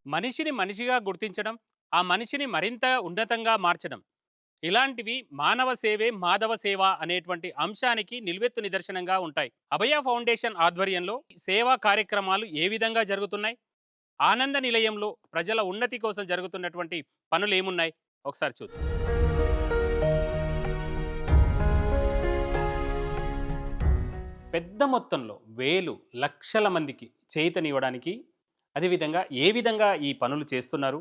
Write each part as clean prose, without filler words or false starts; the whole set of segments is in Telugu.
మనిషిని మనిషిగా గుర్తించడం, ఆ మనిషిని మరింత ఉన్నతంగా మార్చడం. ఇలాంటివి మానవ సేవే మాధవ సేవ అనేటువంటి అంశానికి నిలువెత్తు నిదర్శనంగా ఉంటాయి. అభయ ఫౌండేషన్ ఆధ్వర్యంలో సేవా కార్యక్రమాలు ఏ విధంగా జరుగుతున్నాయి? ఆనంద నిలయంలో ప్రజల ఉన్నతి కోసం జరుగుతున్నటువంటి పనులేమున్నాయి? ఒకసారి చూద్దాం. పెద్ద మొత్తంలో వేలు, లక్షల మందికి చేయూతనివ్వడానికి అదేవిధంగా ఏ విధంగా ఈ పనులు చేస్తున్నారు?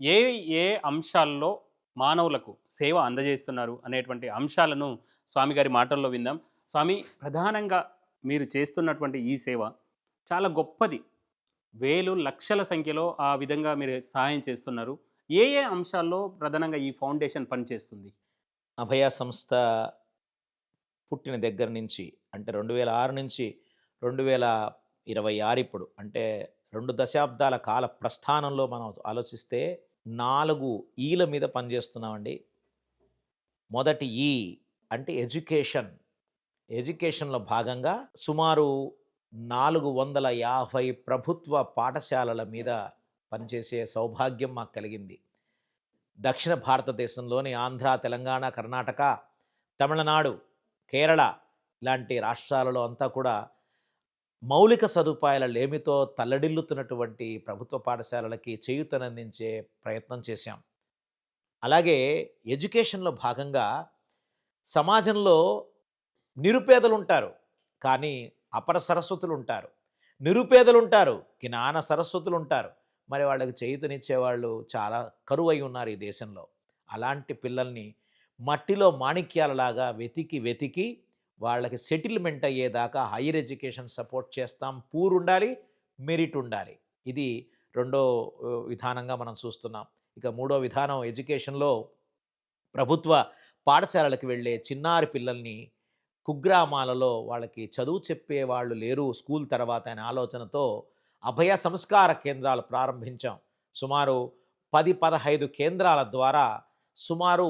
ఏ ఏ అంశాల్లో మానవులకు సేవ అందజేస్తున్నారు అనేటువంటి అంశాలను స్వామిగారి మాటల్లో విందాం. స్వామి, ప్రధానంగా మీరు చేస్తున్నటువంటి ఈ సేవ చాలా గొప్పది. వేలు, లక్షల సంఖ్యలో ఆ విధంగా మీరు సహాయం చేస్తున్నారు. ఏ ఏ అంశాల్లో ప్రధానంగా ఈ ఫౌండేషన్ పనిచేస్తుంది? అభయ సంస్థ పుట్టిన దగ్గర నుంచి అంటే 2006 నుంచి 2026 ఇప్పుడు అంటే 2 దశాబ్దాల కాల ప్రస్థానంలో మనం ఆలోచిస్తే 4 ఈల మీద పనిచేస్తున్నామండి. మొదటి ఈ అంటే ఎడ్యుకేషన్. ఎడ్యుకేషన్‌లో భాగంగా సుమారు 450 ప్రభుత్వ పాఠశాలల మీద పనిచేసే సౌభాగ్యం మాకు కలిగింది. దక్షిణ భారతదేశంలోని ఆంధ్ర, తెలంగాణ, కర్ణాటక, తమిళనాడు, కేరళ ఇలాంటి రాష్ట్రాలలో అంతా కూడా మౌలిక సదుపాయాల లేమితో తల్లడిల్లుతున్నటువంటి ప్రభుత్వ పాఠశాలలకి చేయూతనందించే ప్రయత్నం చేశాం. అలాగే ఎడ్యుకేషన్‌లో భాగంగా సమాజంలో నిరుపేదలుంటారు. కానీ అపర సరస్వతులుంటారు. నిరుపేదలుంటారు. జ్ఞాన సరస్వతులుంటారు. మరి వాళ్ళకి చేయూతనిచ్చేవాళ్ళు చాలా కరువై ఉన్నారు ఈ దేశంలో. అలాంటి పిల్లల్ని మట్టిలో మాణిక్యాలలాగా వెతికి, వెతికి వాళ్ళకి సెటిల్‌మెంట్ అయ్యేదాకా హైయర్ ఎడ్యుకేషన్ సపోర్ట్ చేస్తాం. పూర్ ఉండాలి, మెరిట్ ఉండాలి. ఇది రెండో విధానంగా మనం చూస్తున్నాం. ఇక మూడో విధానం ఎడ్యుకేషన్‌లో ప్రభుత్వ పాఠశాలలకు వెళ్ళే చిన్నారి పిల్లల్ని కుగ్రామాలలో వాళ్ళకి చదువు చెప్పేవాళ్ళు లేరు స్కూల్ తర్వాత అనే ఆలోచనతో అభయ సంస్కార కేంద్రాలు ప్రారంభించాం. సుమారు 10, 15 కేంద్రాల ద్వారా సుమారు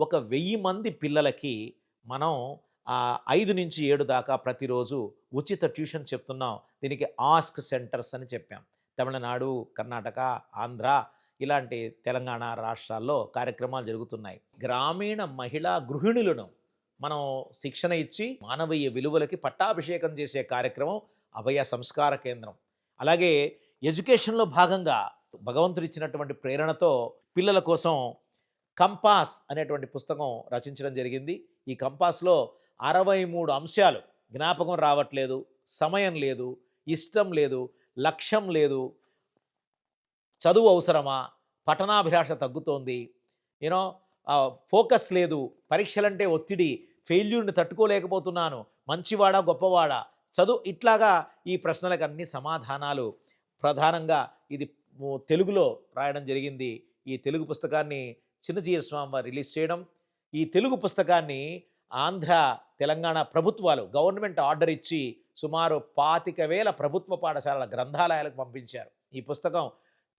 ఒక 1000 మంది పిల్లలకి మనం 5-7 దాకా ప్రతిరోజు ఉచిత ట్యూషన్ చెప్తున్నాం. దీనికి ఆస్క్ సెంటర్స్ అని చెప్పాం. తమిళనాడు, కర్ణాటక, ఆంధ్ర ఇలాంటి తెలంగాణ రాష్ట్రాల్లో కార్యక్రమాలు జరుగుతున్నాయి. గ్రామీణ మహిళా గృహిణులను మనం శిక్షణ ఇచ్చి మానవీయ విలువలకి పట్టాభిషేకం చేసే కార్యక్రమం అభయ సంస్కార కేంద్రం. అలాగే ఎడ్యుకేషన్‌లో భాగంగా భగవంతుడిచ్చినటువంటి ప్రేరణతో పిల్లల కోసం కంపాస్ అనేటువంటి పుస్తకం రచించడం జరిగింది. ఈ కంపాస్‌లో 63 అంశాలు జ్ఞాపకం రావట్లేదు, సమయం లేదు, ఇష్టం లేదు, లక్ష్యం లేదు, చదువు అవసరమా, పఠనాభిలాష తగ్గుతోంది, యూనో ఫోకస్ లేదు, పరీక్షలంటే ఒత్తిడి, ఫెయిల్యూర్‌ని తట్టుకోలేకపోతున్నాను, మంచివాడా గొప్పవాడా, చదువు ఇట్లాగా ఈ ప్రశ్నలకు అన్ని సమాధానాలు ప్రధానంగా ఇది తెలుగులో రాయడం జరిగింది. ఈ తెలుగు పుస్తకాన్ని చిన్నజీయర్ స్వామి వారు రిలీజ్ చేయడం, ఈ తెలుగు పుస్తకాన్ని ఆంధ్ర, తెలంగాణ ప్రభుత్వాలు గవర్నమెంట్ ఆర్డర్ ఇచ్చి సుమారు 25,000 ప్రభుత్వ పాఠశాలల గ్రంథాలయాలకు పంపించారు. ఈ పుస్తకం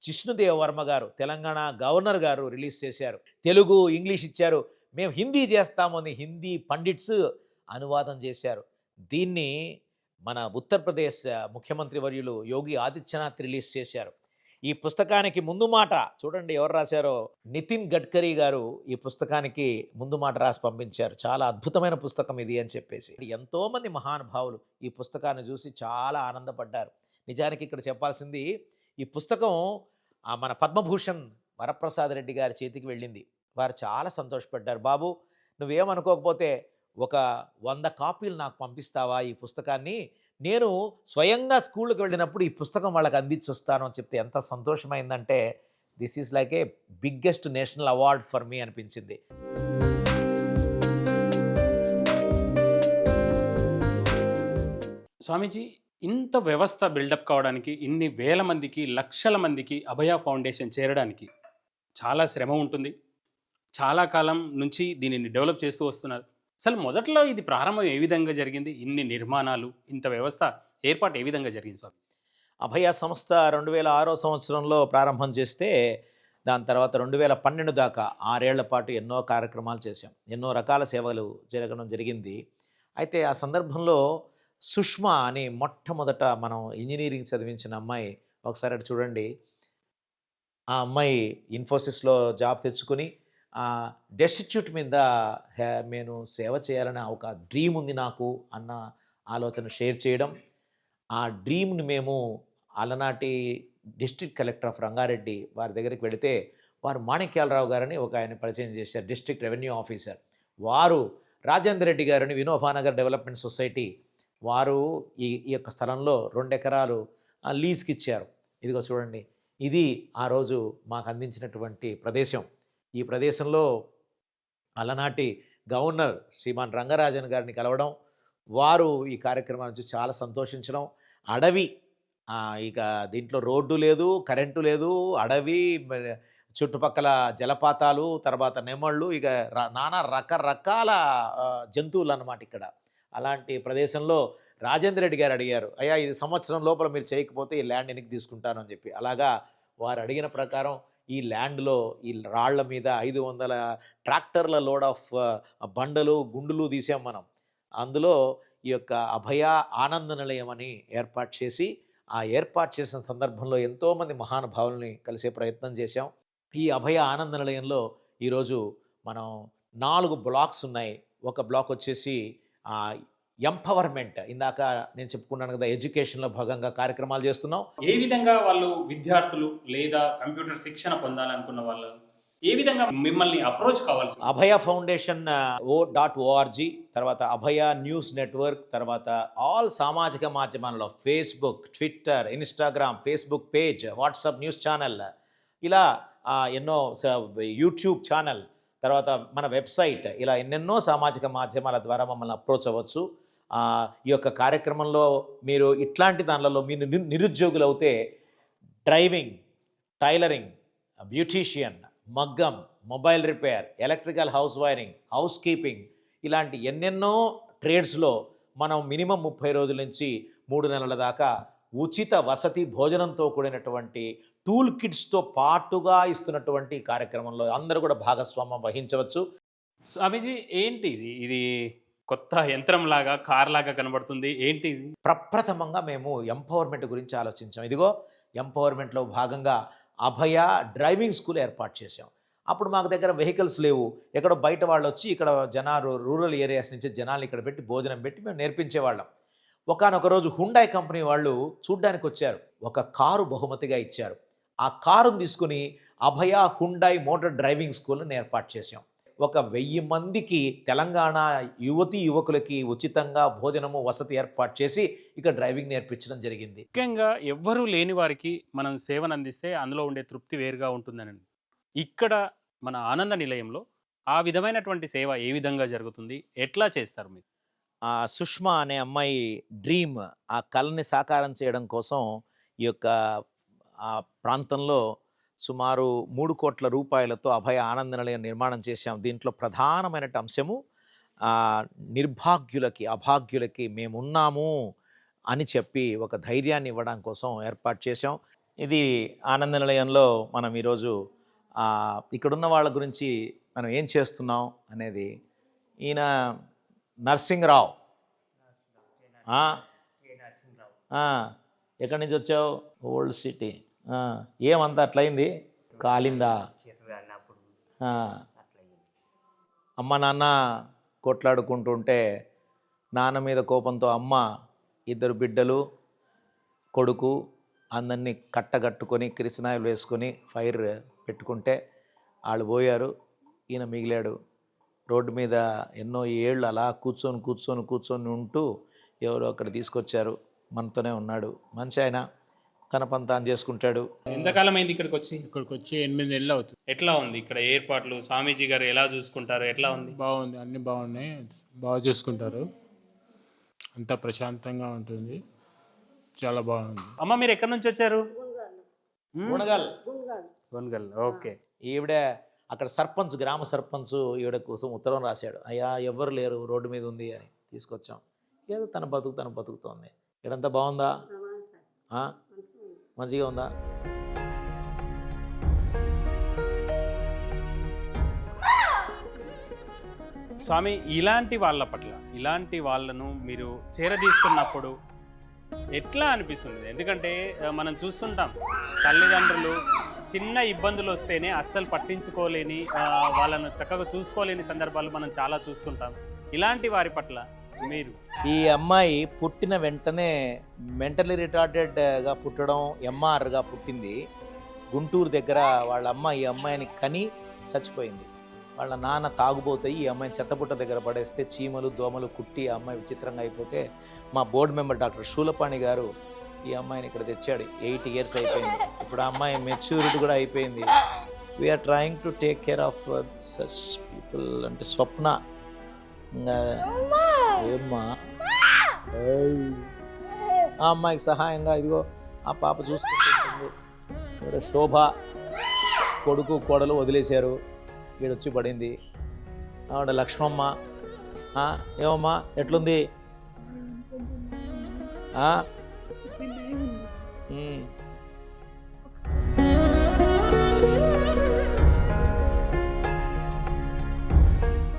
జిష్ణుదేవ్ వర్మ గారు తెలంగాణ గవర్నర్ గారు రిలీజ్ చేశారు. తెలుగు, ఇంగ్లీష్ ఇచ్చారు. మేము హిందీ చేస్తామని హిందీ పండిట్స్ అనువాదం చేశారు. దీన్ని మన ఉత్తరప్రదేశ్ ముఖ్యమంత్రి వర్యులు యోగి ఆదిత్యనాథ్ రిలీజ్ చేశారు. ఈ పుస్తకానికి ముందు మాట చూడండి ఎవరు రాశారో, నితిన్ గడ్కరీ గారు ఈ పుస్తకానికి ముందు మాట రాసి పంపించారు. చాలా అద్భుతమైన పుస్తకం ఇది అని చెప్పేసి. ఎంతోమంది మహానుభావులు ఈ పుస్తకాన్ని చూసి చాలా ఆనందపడ్డారు. నిజానికి ఇక్కడ చెప్పాల్సింది ఈ పుస్తకం మన పద్మభూషణ్ వరప్రసాద్ రెడ్డి గారి చేతికి వెళ్ళింది. వారు చాలా సంతోషపడ్డారు. బాబు, నువ్వేమనుకోకపోతే ఒక 100 కాపీలు నాకు పంపిస్తావా ఈ పుస్తకాన్ని? నేను స్వయంగా స్కూల్‌కి వెళ్ళినప్పుడు ఈ పుస్తకం వాళ్ళకి అందించొస్తాను అని చెప్తే ఎంత సంతోషమైందంటే, this is like a biggest national award for me అనిపించింది. స్వామీజీ, ఇంత వ్యవస్థ బిల్డప్ కావడానికి, ఇన్ని వేల మందికి, లక్షల మందికి అభయ ఫౌండేషన్ చేరడానికి చాలా శ్రమ ఉంటుంది. చాలా కాలం నుంచి దీనిని డెవలప్ చేస్తూ వస్తున్నారు. అసలు మొదట్లో ఇది ప్రారంభం ఏ విధంగా జరిగింది? ఇన్ని నిర్మాణాలు, ఇంత వ్యవస్థ ఏర్పాటు ఏ విధంగా జరిగింది స్వామి? అభయ సంస్థ 2006 సంవత్సరంలో ప్రారంభం చేస్తే, దాని తర్వాత 2012 దాకా 6 ఏళ్ల పాటు ఎన్నో కార్యక్రమాలు చేశాం. ఎన్నో రకాల సేవలు జరగడం జరిగింది. అయితే ఆ సందర్భంలో సుష్మా అని మొట్టమొదట మనం ఇంజినీరింగ్ చదివించిన అమ్మాయి, ఒకసారి అటు చూడండి. ఆ అమ్మాయి ఇన్ఫోసిస్‌లో జాబ్ తెచ్చుకొని డెస్టిట్యూట్ మీద నేను సేవ చేయాలనే ఒక డ్రీమ్ ఉంది నాకు అన్న ఆలోచన షేర్ చేయడం. ఆ డ్రీమ్‌ని మేము అలనాటి డిస్ట్రిక్ట్ కలెక్టర్ ఆఫ్ రంగారెడ్డి వారి దగ్గరికి వెళితే, వారు మాణిక్యాలరావు గారని ఒక ఆయన పరిచయం చేశారు. District revenue officer. వారు రాజేందర్ రెడ్డి గారని వినోబానగర్ డెవలప్మెంట్ సొసైటీ వారు ఈ యొక్క స్థలంలో 2 ఎకరాలు లీజ్‌కి ఇచ్చారు. ఇదిగో చూడండి. ఇది ఆ రోజు మాకు అందించినటువంటి ప్రదేశం. ఈ ప్రదేశంలో అలనాటి గవర్నర్ శ్రీమాన్ రంగరాజన్ గారిని కలవడం, వారు ఈ కార్యక్రమాన్ని చూసి చాలా సంతోషించడం. అడవి ఇక దీంట్లో రోడ్డు లేదు, కరెంటు లేదు, అడవి చుట్టుపక్కల జలపాతాలు, తర్వాత నెమళ్ళు, ఇక నానా రకరకాల జంతువులన్నమాట ఇక్కడ. అలాంటి ప్రదేశంలో రాజేంద్ర రెడ్డి గారు అడిగారు, అయ్యా ఇది సంవత్సరం లోపల మీరు చేయకపోతే ఈ ల్యాండ్ వెనక్కి తీసుకుంటాను అని చెప్పి. అలాగా వారు అడిగిన ప్రకారం ఈ ల్యాండ్లో ఈ రాళ్ల మీద 500 ట్రాక్టర్ల లోడ్ ఆఫ్ బండలు గుండులు తీసాం మనం. అందులో ఈ యొక్క అభయ ఆనంద నిలయం అని ఏర్పాటు చేసి, ఆ ఏర్పాటు చేసిన సందర్భంలో ఎంతోమంది మహానుభావుల్ని కలిసే ప్రయత్నం చేశాం. ఈ అభయ ఆనంద నిలయంలో ఈరోజు మనం 4 బ్లాక్స్ ఉన్నాయి. ఒక బ్లాక్ వచ్చేసి ఎంపవర్మెంట్, ఇందాక నేను చెప్పుకున్నాను కదా, ఎడ్యుకేషన్లో భాగంగా కార్యక్రమాలు చేస్తున్నాం. ఏ విధంగా వాళ్ళు విద్యార్థులు లేదా కంప్యూటర్ శిక్షణ పొందాలనుకున్న వాళ్ళు ఏ విధంగా మిమ్మల్ని అప్రోచ్ కావాల్సి? అభయ ఫౌండేషన్ .org, తర్వాత అభయ న్యూస్ నెట్వర్క్, తర్వాత ఆల్ సామాజిక మాధ్యమాలలో Facebook, Twitter, Instagram, Facebook page, WhatsApp news channel, ఇలా ఎన్నో యూట్యూబ్ ఛానల్, తర్వాత మన వెబ్సైట్, ఇలా ఎన్నెన్నో సామాజిక మాధ్యమాల ద్వారా మమ్మల్ని అప్రోచ్ అవ్వచ్చు. ఈ యొక్క కార్యక్రమంలో మీరు ఇట్లాంటి దానిలలో మీరు నిరుద్యోగులు అవుతే డ్రైవింగ్, టైలరింగ్, బ్యూటీషియన్, మగ్గం, mobile repair, electrical house wiring, house keeping, ఇలాంటి ఎన్నెన్నో ట్రేడ్స్లో మనం మినిమం 30 రోజుల నుంచి 3 నెలల దాకా ఉచిత వసతి భోజనంతో కూడినటువంటి టూల్ కిట్స్తో పాటుగా ఇస్తున్నటువంటి కార్యక్రమంలో అందరూ కూడా భాగస్వామ్యం వహించవచ్చు. స్వామీజీ ఏంటి ఇది? ఇది కొత్త యంత్రం లాగా, కార్ లాగా కనబడుతుంది. ఏంటి ఇది? ప్రప్రథమంగా మేము ఎంపవర్మెంట్ గురించి ఆలోచించాం. ఇదిగో ఎంపవర్మెంట్లో భాగంగా అభయ డ్రైవింగ్ స్కూల్ ఏర్పాటు చేశాం. అప్పుడు మాకు దగ్గర వెహికల్స్ లేవు. ఎక్కడో బయట వాళ్ళు వచ్చి ఇక్కడ జనాలు రూరల్ ఏరియాస్ నుంచి జనాలు ఇక్కడ పెట్టి భోజనం పెట్టి మేము నేర్పించేవాళ్ళం. ఒకానొక రోజు హుండాయ్ కంపెనీ వాళ్ళు చూడ్డానికి వచ్చారు. ఒక కారు బహుమతిగా ఇచ్చారు. ఆ కారును తీసుకుని అభయ హుండాయ్ మోటార్ డ్రైవింగ్ స్కూల్ని ఏర్పాటు చేశాం. ఒక 1000 మందికి తెలంగాణ యువతీ యువకులకి ఉచితంగా భోజనము వసతి ఏర్పాటు చేసి ఇక డ్రైవింగ్ నేర్పించడం జరిగింది. ముఖ్యంగా ఎవ్వరూ లేని వారికి మనం సేవను అందిస్తే అందులో ఉండే తృప్తి వేరుగా ఉంటుందనండి. ఇక్కడ మన ఆనంద నిలయంలో ఆ విధమైనటువంటి సేవ ఏ విధంగా జరుగుతుంది, ఎట్లా చేస్తారు మీరు? సుష్మా అనే అమ్మాయి డ్రీమ్, ఆ కళని సాకారం చేయడం కోసం ఈ యొక్క ప్రాంతంలో సుమారు 3 కోట్ల రూపాయలతో అభయ ఆనంద నిలయం నిర్మాణం చేశాం. దీంట్లో ప్రధానమైన అంశము నిర్భాగ్యులకి, అభాగ్యులకి మేమున్నాము అని చెప్పి ఒక ధైర్యాన్ని ఇవ్వడం కోసం ఏర్పాటు చేశాం. ఇది ఆనంద నిలయంలో మనం ఈరోజు ఇక్కడున్న వాళ్ళ గురించి మనం ఏం చేస్తున్నాం అనేది. ఈయన నర్సింగ్రావు. ఎక్కడి నుంచి వచ్చావు? Old city. ఏమంతా అట్లయింది? కాలిందా? అమ్మ నాన్న కొట్లాడుకుంటుంటే నాన్న మీద కోపంతో అమ్మ 2 బిడ్డలు, కొడుకు అందరినీ కట్టగట్టుకొని కిరసనాయిలు వేసుకొని ఫైర్ పెట్టుకుంటే వాళ్ళు పోయారు. ఈయన మిగిలాడు. రోడ్డు మీద ఎన్నో ఏళ్ళు అలా కూర్చొని ఉంటూ ఎవరో అక్కడ తీసుకొచ్చారు. మనతోనే ఉన్నాడు. మంచి ఆయన తన పని తాను చేసుకుంటాడు. ఎంతకాలం అయింది ఇక్కడికి వచ్చి? 8 నెలలు అవుతుంది. ఎట్లా ఉంది ఇక్కడ ఏర్పాట్లు? స్వామీజీ గారు ఎలా చూసుకుంటారు? ఎట్లా ఉంది? బాగుంది, అన్ని బాగున్నాయి, బాగా చూసుకుంటారు, అంతా ప్రశాంతంగా ఉంటుంది, చాలా బాగుంది. అమ్మ మీరు ఎక్కడి నుంచి వచ్చారు? గుణగల్. ఓకే. ఈవిడ అక్కడ సర్పంచ్, గ్రామ సర్పంచ్ ఈవిడ కోసం ఉత్తరం రాశాడు. అయ్యా ఎవ్వరు లేరు, రోడ్డు మీద ఉంది అని తీసుకొచ్చాం. ఏదో తన బతుకుతోంది. ఇక్కడంతా బాగుందా? మంచిగా ఉందా? స్వామి, ఇలాంటి వాళ్ళ పట్ల, ఇలాంటి వాళ్ళను మీరు చేరదీస్తున్నప్పుడు ఎట్లా అనిపిస్తుంది? ఎందుకంటే మనం చూస్తుంటాం తల్లిదండ్రులు చిన్న ఇబ్బందులు వస్తేనే అస్సలు పట్టించుకోలేని వాళ్ళను చక్కగా చూసుకోలేని సందర్భాలు మనం చాలా చూస్తుంటాం. ఇలాంటి వారి పట్ల మీరు ఈ అమ్మాయి పుట్టిన వెంటనే మెంటలీ రిటార్డెడ్గా పుట్టడం, ఎంఆర్గా పుట్టింది. గుంటూరు దగ్గర వాళ్ళ అమ్మ ఈ అమ్మాయిని కని చచ్చిపోయింది. వాళ్ళ నాన్న తాగుబోతాయి ఈ అమ్మాయిని చెత్తపుట్ట దగ్గర పడేస్తే చీమలు దోమలు కుట్టి ఆ అమ్మాయి విచిత్రంగా అయిపోతే మా బోర్డు మెంబర్ డాక్టర్ శూలపాణి గారు ఈ అమ్మాయిని ఇక్కడ తెచ్చాడు. 8 years అయిపోయింది. ఇప్పుడు ఆ అమ్మాయి మెచ్యూరిటీ కూడా అయిపోయింది. We are trying to take care of such people. అంటే స్వప్న ఏమ్మా ఆ అమ్మాయికి సహాయంగా ఇదిగో ఆ పాప చూసుకుంటుంది. ఎవరో శోభ కొడుకు కోడలు వదిలేశారు, ఈడొచ్చి పడింది. ఆవిడ లక్ష్మమ్మ. ఏమమ్మా ఎట్లుంది?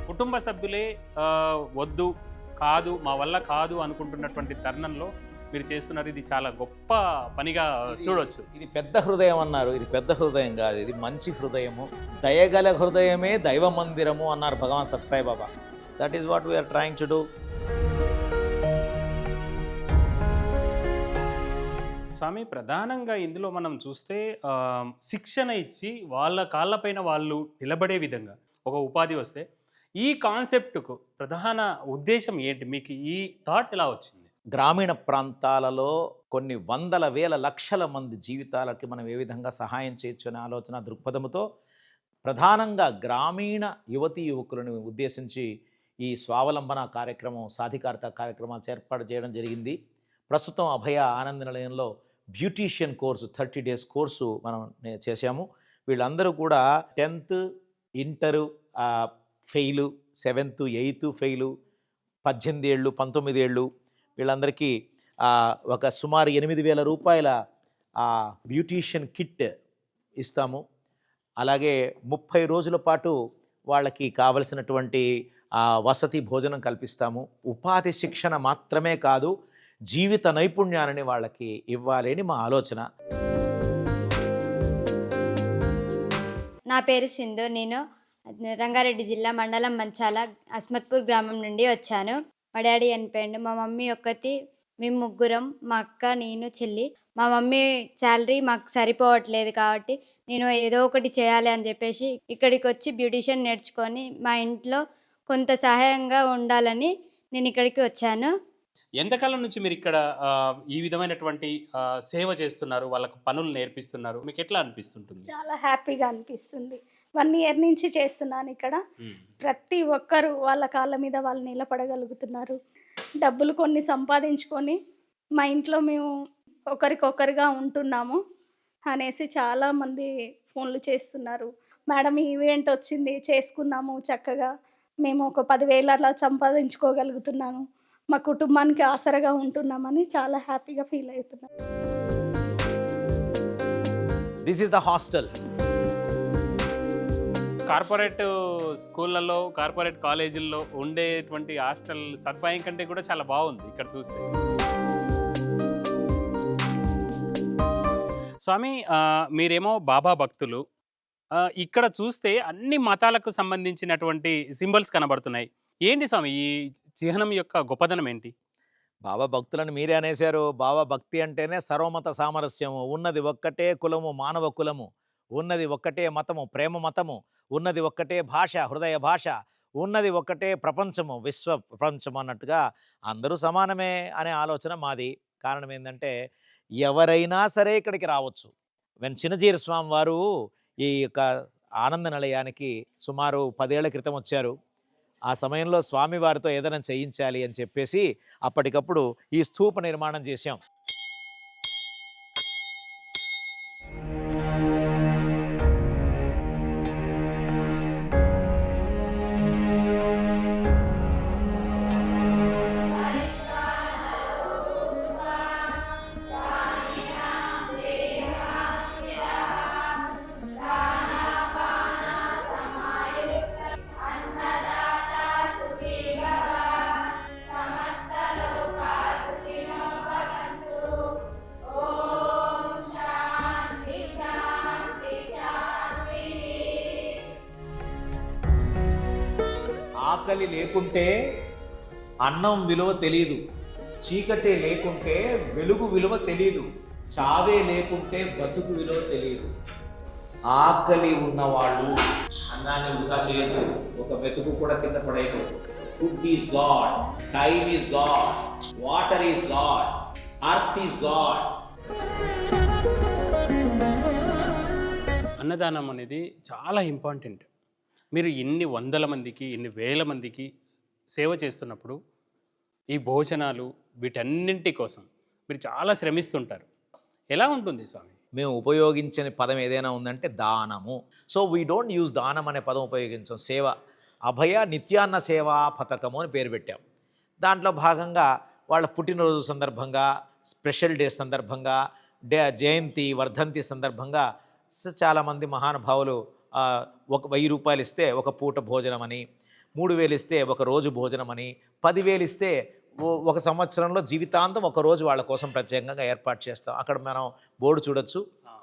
కుటుంబ సభ్యులే వద్దు, కాదు, మా వల్ల కాదు అనుకుంటున్నటువంటి తరుణంలో మీరు చేస్తున్నారు. ఇది చాలా గొప్ప పనిగా చూడొచ్చు. ఇది పెద్ద హృదయం అన్నారు. ఇది పెద్ద హృదయం కాదు, ఇది మంచి హృదయము. దయగల హృదయమే దైవ మందిరము అన్నారు Bhagwan Sathya Sai Baba. That is what we are trying to do. Swami, ప్రధానంగా ఇందులో మనం చూస్తే శిక్షణ ఇచ్చి వాళ్ళ కాళ్ళపైన వాళ్ళు నిలబడే విధంగా ఒక ఉపాధి వస్తే, ఈ కాన్సెప్ట్కు ప్రధాన ఉద్దేశం ఏంటి? మీకు ఈ థాట్ ఎలా వచ్చింది? గ్రామీణ ప్రాంతాలలో కొన్ని వందల వేల లక్షల మంది జీవితాలకి మనం ఏ విధంగా సహాయం చేయొచ్చు అనే ఆలోచన దృక్పథంతో ప్రధానంగా గ్రామీణ యువతీ యువకులను ఉద్దేశించి ఈ స్వావలంబన కార్యక్రమం, సాధికారత కార్యక్రమాలు ఏర్పాటు చేయడం జరిగింది. ప్రస్తుతం అభయ ఆనంద నిలయంలో బ్యూటీషియన్ కోర్సు 30 days కోర్సు మనం చేశాము. వీళ్ళందరూ కూడా 10th inter fail, 7th 8th fail, 18 ఏళ్ళు 19 ఏళ్ళు వీళ్ళందరికీ ఒక సుమారు 8,000 రూపాయల బ్యూటీషియన్ కిట్ ఇస్తాము. అలాగే 30 రోజుల పాటు వాళ్ళకి కావలసినటువంటి వసతి భోజనం కల్పిస్తాము. ఉపాధి శిక్షణ మాత్రమే కాదు, జీవిత నైపుణ్యాలని వాళ్ళకి ఇవ్వాలి అని మా ఆలోచన. నా పేరు సింధు. నేను రంగారెడ్డి జిల్లా మండలం మంచాల అస్మత్పూర్ గ్రామం నుండి వచ్చాను. మా డాడీ చనిపోయిండు. మా మమ్మీ ఒక్కతి, మేము ముగ్గురం, మా అక్క, నేను, చెల్లి. మా మమ్మీ శాలరీ మాకు సరిపోవట్లేదు కాబట్టి నేను ఏదో ఒకటి చేయాలి అని చెప్పేసి ఇక్కడికి వచ్చి బ్యూటీషియన్ నేర్చుకొని మా ఇంట్లో కొంత సహాయంగా ఉండాలని నేను ఇక్కడికి వచ్చాను. ఎంతకాలం నుంచి మీరు ఇక్కడ ఈ విధమైనటువంటి సేవ చేస్తున్నారు, వాళ్ళకు పనులు నేర్పిస్తున్నారు? మీకు ఎట్లా అనిపిస్తుంటుంది? చాలా హ్యాపీగా అనిపిస్తుంది. 1 year నుంచి చేస్తున్నాను ఇక్కడ. ప్రతి ఒక్కరు వాళ్ళ కాళ్ళ మీద వాళ్ళు నిలబడగలుగుతున్నారు. డబ్బులు కొన్ని సంపాదించుకొని మా ఇంట్లో మేము ఒకరికొకరుగా ఉంటున్నాము అనేసి చాలామంది ఫోన్లు చేస్తున్నారు. మేడం ఈ ఈవెంట్ వచ్చింది, చేసుకున్నాము చక్కగా, మేము ఒక 10,000 అలా సంపాదించుకోగలుగుతున్నాను, మా కుటుంబానికి ఆసరగా ఉంటున్నామని చాలా హ్యాపీగా ఫీల్ అవుతున్నాను. This is the hostel. Corporate స్కూళ్ళల్లో, కార్పొరేట్ కాలేజీల్లో ఉండేటువంటి హాస్టల్ సదుపాయం కంటే కూడా చాలా బాగుంది ఇక్కడ చూస్తే. స్వామి, మీరేమో బాబా భక్తులు. ఇక్కడ చూస్తే అన్ని మతాలకు సంబంధించినటువంటి సింబల్స్ కనబడుతున్నాయి. ఏంటి స్వామి ఈ చిహ్నం యొక్క గొప్పదనం ఏంటి? బాబా భక్తులను మీరే అనేశారు. బాబా భక్తి అంటేనే సర్వమత సామరస్యము. ఉన్నది ఒక్కటే కులము, మానవ కులము. ఉన్నది ఒక్కటే మతము, ప్రేమ మతము. ఉన్నది ఒక్కటే భాష, హృదయ భాష. ఉన్నది ఒక్కటే ప్రపంచము, విశ్వ ప్రపంచం అన్నట్టుగా అందరూ సమానమే అనే ఆలోచన మాది. కారణం ఏంటంటే ఎవరైనా సరే ఇక్కడికి రావచ్చు. చిన్నజీర స్వామి వారు ఈ యొక్క ఆనంద నిలయానికి సుమారు 10 ఏళ్ల క్రితం వచ్చారు. ఆ సమయంలో స్వామివారితో ఏదైనా చేయించాలి అని చెప్పేసి అప్పటికప్పుడు ఈ స్తూప నిర్మాణం చేశాం. ఆకలి లేకుంటే అన్నం విలువ తెలియదు, చీకటే లేకుంటే వెలుగు విలువ తెలియదు, చావే లేకుంటే బతుకు విలువ తెలియదు. ఆకలి ఉన్నవాళ్ళు అన్నాన్ని వృధా చేయొద్దు, ఒక మెతుకు కూడా కింద పడేయదు. Food is God, time is God, water is God, earth is God. అన్నదానం అనేది చాలా ఇంపార్టెంట్. మీరు ఇన్ని వందల మందికి, ఇన్ని వేల మందికి సేవ చేస్తున్నప్పుడు ఈ భోజనాలు వీటన్నింటి కోసం మీరు చాలా శ్రమిస్తుంటారు. ఎలా ఉంటుంది స్వామి? మేము ఉపయోగించని పదం ఏదైనా ఉందంటే దానము. సో వీ డోంట్ యూజ్ దానం అనే పదం ఉపయోగించాం. సేవ, అభయ నిత్యాన్న సేవా పథకము అని పేరు పెట్టాం. దాంట్లో భాగంగా వాళ్ళ పుట్టినరోజు సందర్భంగా, స్పెషల్ డే సందర్భంగా, జయంతి వర్ధంతి సందర్భంగా చాలామంది మహానుభావులు ఒక 1000 రూపాయలు ఇస్తే ఒక పూట భోజనం అని, 3000 ఇస్తే ఒక రోజు భోజనం అని, 10,000 ఇస్తే ఒక సంవత్సరంలో జీవితాంతం ఒక రోజు వాళ్ళ కోసం ప్రత్యేకంగా ఏర్పాటు చేస్తాం. అక్కడ మనం బోర్డు చూడొచ్చు,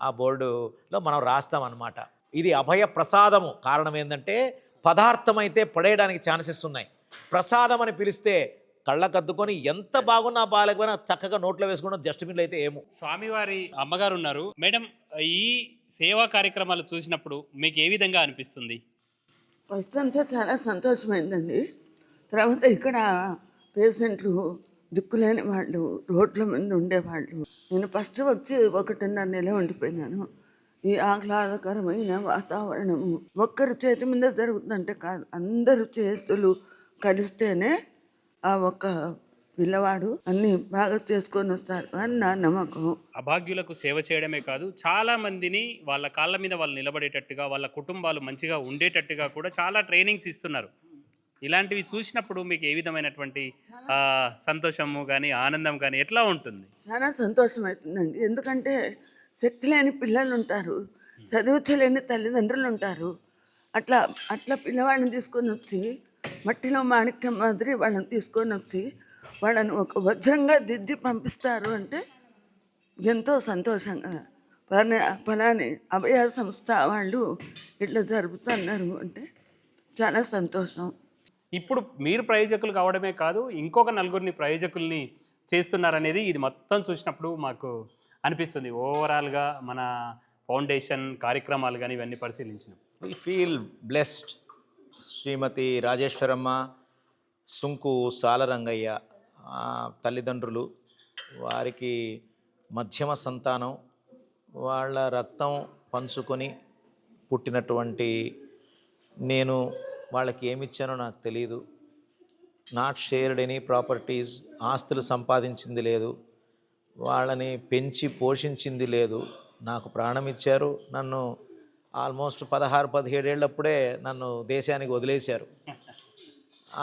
ఆ బోర్డులో మనం రాస్తాం అన్నమాట. ఇది అభయ ప్రసాదము. కారణం ఏంటంటే పదార్థం అయితే పడేయడానికి ఛాన్సెస్ ఉన్నాయి, ప్రసాదం అని పిలిస్తే కళ్ళకద్దుకొని ఎంత బాగున్నా బాగాలేకపోయినా చక్కగా నోట్లో వేసుకోవడం, డస్ట్బిన్లో అయితే ఏమో. స్వామివారి అమ్మగారు ఉన్నారు మేడం, ఈ సేవా కార్యక్రమాలు చూసినప్పుడు మీకు ఏ విధంగా అనిపిస్తుంది? ఫస్ట్ అంతా చాలా సంతోషమైందండి. తర్వాత ఇక్కడ పేషెంట్లు దిక్కులేని వాళ్ళు, రోడ్ల మీద ఉండేవాళ్ళు. నేను ఫస్ట్ వచ్చి 1.5 నెల ఉండిపోయినాను. ఈ ఆహ్లాదకరమైన వాతావరణము ఒక్కరి చేతి మీద జరుగుతుందంటే కాదు, అందరు చేతులు కలిస్తేనే ఆ ఒక్క పిల్లవాడు అన్నీ బాగా చేసుకొని వస్తారు అని నా నమ్మకం. అభాగ్యులకు సేవ చేయడమే కాదు, చాలా మందిని వాళ్ళ కాళ్ళ మీద వాళ్ళు నిలబడేటట్టుగా, వాళ్ళ కుటుంబాలు మంచిగా ఉండేటట్టుగా కూడా చాలా ట్రైనింగ్స్ ఇస్తున్నారు. ఇలాంటివి చూసినప్పుడు మీకు ఏ విధమైనటువంటి సంతోషము కానీ ఆనందం కానీ ఎట్లా ఉంటుంది? చాలా సంతోషం అవుతుందండి. ఎందుకంటే శక్తి లేని పిల్లలు ఉంటారు, చదివించలేని తల్లిదండ్రులు ఉంటారు. అట్లా పిల్లవాడిని తీసుకొని వచ్చి మట్టిలో మాణిక్యం మాదిరి వాళ్ళని తీసుకొని వచ్చి వాళ్ళని ఒక వజ్రంగా దిద్ది పంపిస్తారు అంటే ఎంతో సంతోషంగా. పలాని అభయ సంస్థ వాళ్ళు ఇట్లా జరుపుతున్నారు అంటే చాలా సంతోషం. ఇప్పుడు మీరు ప్రయోజకులు కావడమే కాదు, ఇంకొక నలుగురిని ప్రయోజకుల్ని చేస్తున్నారనేది ఇది మొత్తం చూసినప్పుడు మాకు అనిపిస్తుంది. ఓవరాల్గా మన ఫౌండేషన్ కార్యక్రమాలు కానీ ఇవన్నీ పరిశీలించినాం. We feel blessed. Srimathi Rajeswaramma, Sunku Salarangaiah తల్లిదండ్రులు, వారికి మధ్యమ సంతానం, వాళ్ళ రక్తం పంచుకొని పుట్టినటువంటి నేను వాళ్ళకి ఏమిచ్చానో నాకు తెలియదు. నాట్ షేర్డ్ ఎనీ ప్రాపర్టీస్, ఆస్తులు సంపాదించింది లేదు, వాళ్ళని పెంచి పోషించింది లేదు. నాకు ప్రాణం ఇచ్చారు. నన్ను ఆల్మోస్ట్ 16-17 ఏళ్ళప్పుడే నన్ను దేశానికి వదిలేశారు.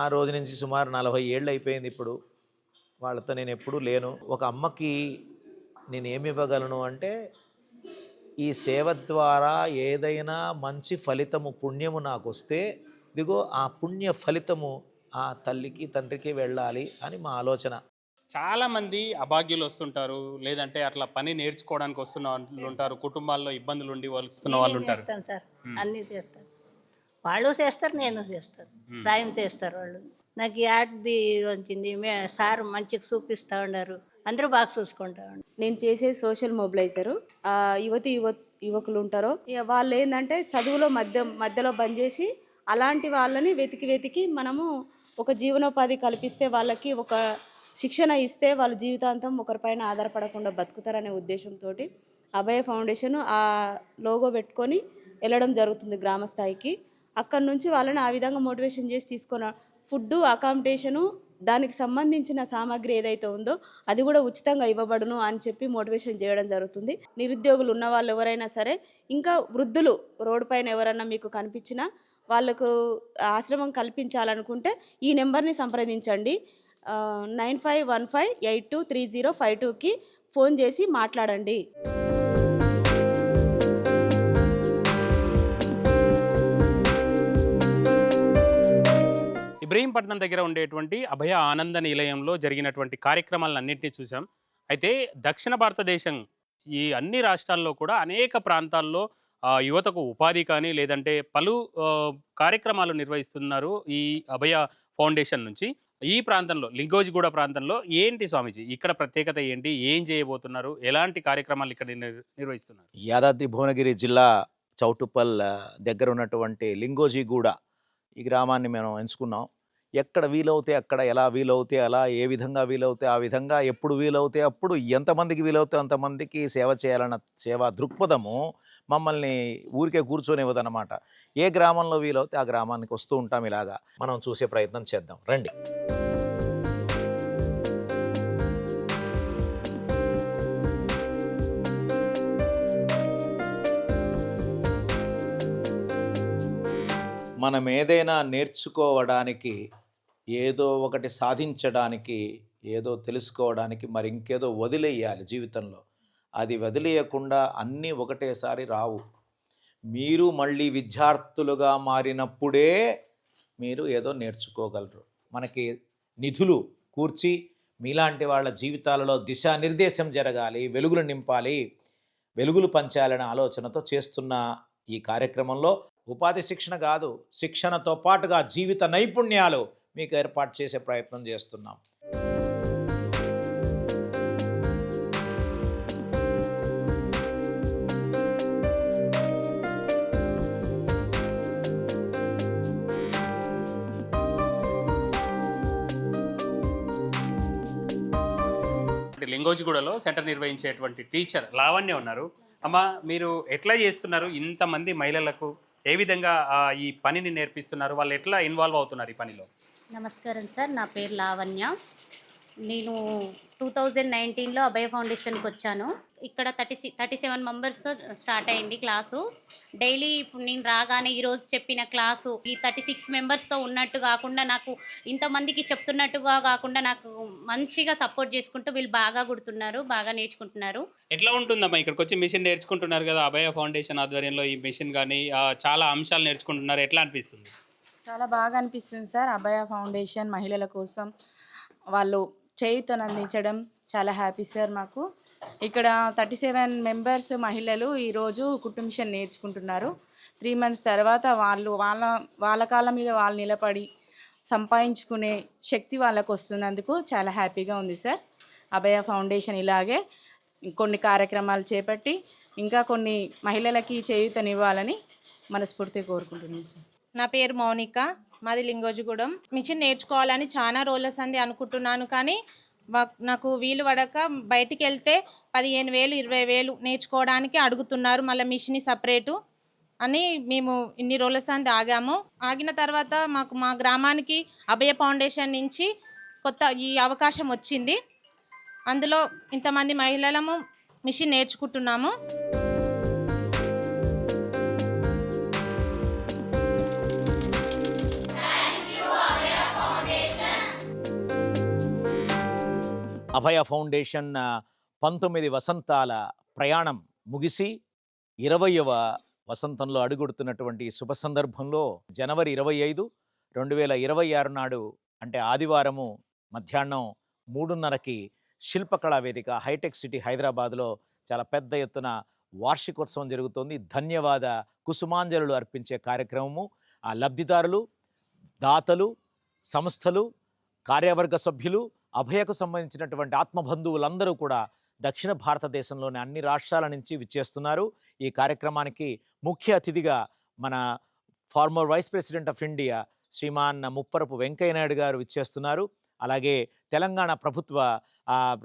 ఆ రోజు నుంచి సుమారు 40 ఏళ్ళు అయిపోయింది. ఇప్పుడు వాళ్ళతో నేను ఎప్పుడూ లేను. ఒక అమ్మకి నేను ఏమి ఇవ్వగలను అంటే ఈ సేవ ద్వారా ఏదైనా మంచి ఫలితము, పుణ్యము నాకు వస్తే ఇదిగో ఆ పుణ్య ఫలితము ఆ తల్లికి తండ్రికి వెళ్ళాలి అని మా ఆలోచన. చాలామంది అభాగ్యులు వస్తుంటారు, లేదంటే అట్లా పని నేర్చుకోవడానికి వస్తున్న వాళ్ళు ఉంటారు, కుటుంబాల్లో ఇబ్బందులు ఉండి వస్తున్న వాళ్ళు ఉంటారు. చేస్తాను సార్, అన్నీ చేస్తాను. వాళ్ళు చేస్తారు, నేను చేస్తాను, సాయం చేస్తారు వాళ్ళు. నాకు యాడ్ది వచ్చింది, సార్ మంచిగా చూపిస్తూ ఉన్నారు, అందరూ బాగా చూసుకుంటా ఉన్నారు. నేను చేసే సోషల్ మొబిలైజరు యువకులు ఉంటారో వాళ్ళు ఏంటంటే చదువులో మధ్యలో బంద్ చేసి అలాంటి వాళ్ళని వెతికి మనము ఒక జీవనోపాధి కల్పిస్తే, వాళ్ళకి ఒక శిక్షణ ఇస్తే వాళ్ళు జీవితాంతం ఒకరిపైన ఆధారపడకుండా బతుకుతారనే ఉద్దేశంతో అభయ ఫౌండేషన్ ఆ లోగో పెట్టుకొని వెళ్ళడం జరుగుతుంది గ్రామ స్థాయికి. అక్కడి నుంచి వాళ్ళని ఆ విధంగా మోటివేషన్ చేసి తీసుకొని ఫుడ్డు, అకామిడేషను, దానికి సంబంధించిన సామాగ్రి ఏదైతే ఉందో అది కూడా ఉచితంగా ఇవ్వబడును అని చెప్పి మోటివేషన్ చేయడం జరుగుతుంది. నిరుద్యోగులు ఉన్న వాళ్ళు ఎవరైనా సరే, ఇంకా వృద్ధులు రోడ్డు పైన ఎవరైనా మీకు కనిపించినా వాళ్ళకు ఆశ్రమం కల్పించాలనుకుంటే ఈ నెంబర్ని సంప్రదించండి. 9515823052కి ఫోన్ చేసి మాట్లాడండి. ఇబ్రహీంపట్నం దగ్గర ఉండేటువంటి అభయ ఆనంద నిలయంలో జరిగినటువంటి కార్యక్రమాలన్నింటినీ చూసాం. అయితే దక్షిణ భారతదేశం ఈ అన్ని రాష్ట్రాల్లో కూడా అనేక ప్రాంతాల్లో యువతకు ఉపాధి కానీ లేదంటే పలు కార్యక్రమాలు నిర్వహిస్తున్నారు ఈ అభయ ఫౌండేషన్ నుంచి. ఈ ప్రాంతంలో లింగోజిగూడ ప్రాంతంలో ఏంటి స్వామీజీ ఇక్కడ ప్రత్యేకత ఏంటి? ఏం చేయబోతున్నారు? ఎలాంటి కార్యక్రమాలు ఇక్కడ నిర్వహిస్తున్నారు? యాదాద్రి భువనగిరి జిల్లా చౌటుప్పల్ దగ్గర ఉన్నటువంటి లింగోజిగూడ ఈ గ్రామాన్ని మనం ఎంచుకున్నాం. ఎక్కడ వీలవుతే అక్కడ, ఎలా వీలవుతే అలా, ఏ విధంగా వీలవుతే ఆ విధంగా, ఎప్పుడు వీలవుతే అప్పుడు, ఎంతమందికి వీలవుతే అంతమందికి సేవ చేయాలన్న సేవా దృక్పథము మమ్మల్ని ఊరికే కూర్చొనివ్వదన్నమాట. ఏ గ్రామంలో వీలవుతే ఆ గ్రామానికి వస్తూ ఉంటాం. ఇలాగా మనం చూసే ప్రయత్నం చేద్దాం రండి. మనం ఏదైనా నేర్చుకోవడానికి, ఏదో ఒకటి సాధించడానికి, ఏదో తెలుసుకోవడానికి మరి ఇంకేదో వదిలేయాలి జీవితంలో. అది వదిలేయకుండా అన్నీ ఒకటేసారి రావు. మీరు మళ్ళీ విద్యార్థులుగా మారినప్పుడే మీరు ఏదో నేర్చుకోగలరు. మనకి నిధులు కూర్చి మీలాంటి వాళ్ళ జీవితాలలో దిశానిర్దేశం జరగాలి, వెలుగులు నింపాలి, వెలుగులు పంచాలనే ఆలోచనతో చేస్తున్న ఈ కార్యక్రమంలో ఉపాధి శిక్షణ కాదు, శిక్షణతో పాటుగా జీవిత నైపుణ్యాలు మీకు ఏర్పాటు చేసే ప్రయత్నం చేస్తున్నాం. లింగోజిగూడలో సెంటర్ నిర్వహించేటువంటి టీచర్ లావణ్య ఉన్నారు. అమ్మ, మీరు ఎట్లా చేస్తున్నారు? ఇంతమంది మహిళలకు ఏ విధంగా ఈ పనిని నేర్పిస్తున్నారు? వాళ్ళు ఎట్లా ఇన్వాల్వ్ అవుతున్నారు ఈ పనిలో? నమస్కారం సార్, నా పేరు లావణ్య. నేను 2019లో అభయ ఫౌండేషన్కి వచ్చాను. ఇక్కడ 37 మెంబర్స్తో స్టార్ట్ అయింది క్లాసు. డైలీ ఇప్పుడు నేను రాగానే ఈరోజు చెప్పిన క్లాసు ఈ 36 మెంబర్స్తో ఉన్నట్టు కాకుండా, నాకు ఇంతమందికి చెప్తున్నట్టుగా కాకుండా నాకు మంచిగా సపోర్ట్ చేసుకుంటూ వీళ్ళు బాగా గుర్తున్నారు, బాగా నేర్చుకుంటున్నారు. ఎట్లా ఉంటుందమ్మా ఇక్కడికి వచ్చి మిషన్ నేర్చుకుంటున్నారు కదా, అభయ ఫౌండేషన్ ఆధ్వర్యంలో ఈ మిషన్ కానీ చాలా అంశాలు నేర్చుకుంటున్నారు, ఎట్లా అనిపిస్తుంది? చాలా బాగా అనిపిస్తుంది సార్. అభయ ఫౌండేషన్ మహిళల కోసం వాళ్ళు చేయుతను అందించడం చాలా హ్యాపీ సార్. మాకు ఇక్కడ 37 మెంబర్స్ మహిళలు ఈరోజు కుట్టు మిషన్ నేర్చుకుంటున్నారు. 3 మంత్స్ తర్వాత వాళ్ళు వాళ్ళ కాళ్ళ మీద వాళ్ళు నిలబడి సంపాదించుకునే శక్తి వాళ్ళకు వస్తున్నందుకు చాలా హ్యాపీగా ఉంది సార్. అభయ ఫౌండేషన్ ఇలాగే కొన్ని కార్యక్రమాలు చేపట్టి ఇంకా కొన్ని మహిళలకి చేయూతనివ్వాలని మనస్ఫూర్తిగా కోరుకుంటున్నాను సార్. నా పేరు మౌనిక, మాది లింగోజిగూడెం. మిషన్ నేర్చుకోవాలని చాలా రోజుల సంది అనుకుంటున్నాను, కానీ నాకు వీలు పడక బయటికి వెళ్తే 15,000 20,000 నేర్చుకోవడానికి అడుగుతున్నారు, మళ్ళీ మిషన్ సపరేటు అని మేము ఇన్ని రోజుల సంది ఆగాము. ఆగిన తర్వాత మాకు మా గ్రామానికి అభయ ఫౌండేషన్ నుంచి కొత్త ఈ అవకాశం వచ్చింది. అందులో ఇంతమంది మహిళలము మిషన్ నేర్చుకుంటున్నాము. అభయ ఫౌండేషన్ 19 వసంతాల ప్రయాణం ముగిసి 20వ వసంతంలో అడుగుడుతున్నటువంటి శుభ సందర్భంలో జనవరి 25, 2026 నాడు అంటే ఆదివారము మధ్యాహ్నం 3:30కి శిల్పకళా వేదిక హైటెక్ సిటీ హైదరాబాద్లో చాలా పెద్ద ఎత్తున వార్షికోత్సవం జరుగుతోంది. ధన్యవాద కుసుమాంజలులు అర్పించే కార్యక్రమము. ఆ లబ్ధిదారులు, దాతలు, సంస్థలు, కార్యవర్గ సభ్యులు, అభయకు సంబంధించినటువంటి ఆత్మబంధువులందరూ కూడా దక్షిణ భారతదేశంలోని అన్ని రాష్ట్రాల నుంచి విచ్చేస్తున్నారు. ఈ కార్యక్రమానికి ముఖ్య అతిథిగా మన former vice president of India Sriman Mupparapu Venkaiah Naidu garu విచ్చేస్తున్నారు. అలాగే తెలంగాణ ప్రభుత్వ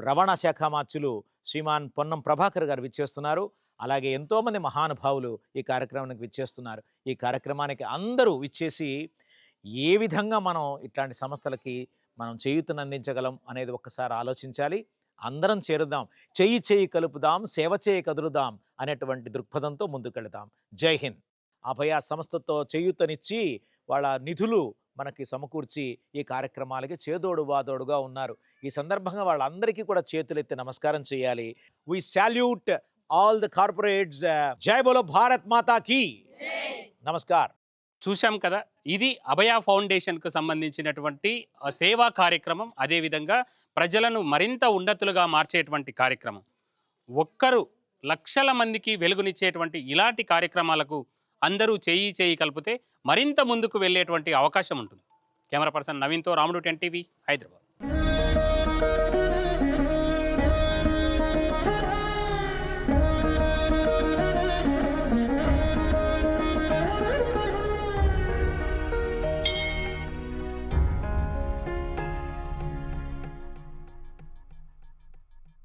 రవాణా శాఖ మార్చులు శ్రీమాన్ పొన్నం ప్రభాకర్ గారు విచ్చేస్తున్నారు. అలాగే ఎంతోమంది మహానుభావులు ఈ కార్యక్రమానికి విచ్చేస్తున్నారు. ఈ కార్యక్రమానికి అందరూ విచ్చేసి ఏ విధంగా మనం ఇట్లాంటి సంస్థలకి మనం చేయూతను అందించగలం అనేది ఒక్కసారి ఆలోచించాలి. అందరం చేరుదాం, చెయ్యి చెయ్యి కలుపుదాం, సేవ చేయి కదులుదాం అనేటువంటి దృక్పథంతో ముందుకెళదాం. జై హింద్. అభయ సంస్థతో చేయూతనిచ్చి వాళ్ళ నిధులు మనకి సమకూర్చి ఈ కార్యక్రమాలకి చేదోడు వాదోడుగా ఉన్నారు. ఈ సందర్భంగా వాళ్ళందరికీ కూడా చేతులెత్తి నమస్కారం చేయాలి. వి సాల్యూట్ ఆల్ ద కార్పొరేట్స్. జై బోలో భారత్ మాతా కీ. నమస్కార్. చూశాం కదా, ఇది అభయ ఫౌండేషన్కు సంబంధించినటువంటి సేవా కార్యక్రమం. అదేవిధంగా ప్రజలను మరింత ఉన్నతులుగా మార్చేటువంటి కార్యక్రమం. ఒక్కరు లక్షల మందికి వెలుగునిచ్చేటువంటి ఇలాంటి కార్యక్రమాలకు అందరూ చేయి కలిపితే మరింత ముందుకు వెళ్ళేటువంటి అవకాశం ఉంటుంది. కెమెరా పర్సన్ నవీన్తో రాముడు 10 టీవీ హైదరాబాద్.